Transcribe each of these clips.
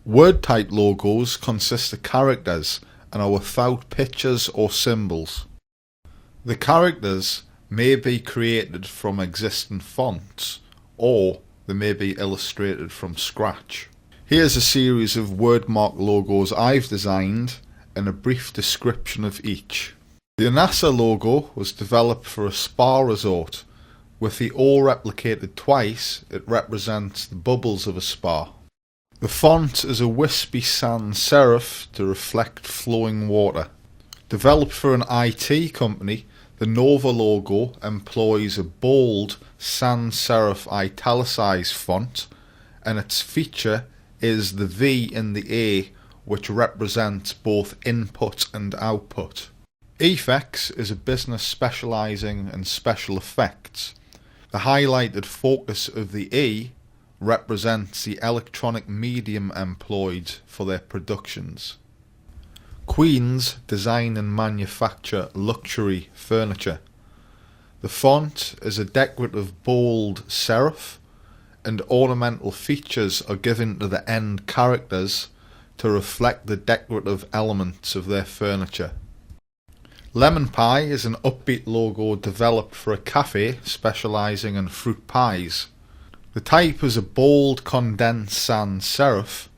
Word type logos consist of characters and are without pictures or symbols. The characters may be created from existing fonts, or they may be illustrated from scratch. Here's a series of Wordmark logos I've designed and a brief description of each. The NASA logo was developed for a spa resort. With the O replicated twice, it represents the bubbles of a spa. The font is a wispy sans serif to reflect flowing water. Developed for an IT company, the Nova logo employs a bold sans serif italicized font, and its feature is the V in the A, which represents both input and output. Effects is a business specializing in special effects. The highlighted focus of the E represents the electronic medium employed for their productions. Queens design and manufacture luxury furniture. The font is a decorative bold serif, and ornamental features are given to the end characters to reflect the decorative elements of their furniture. Lemon Pie is an upbeat logo developed for a cafe specialising in fruit pies. The type is a bold condensed sans serif,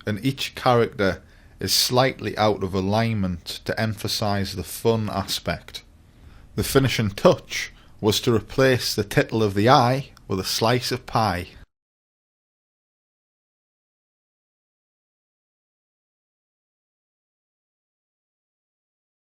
and each character is slightly out of alignment to emphasise the fun aspect. The finishing touch was to replace the tittle of the eye with a slice of pie.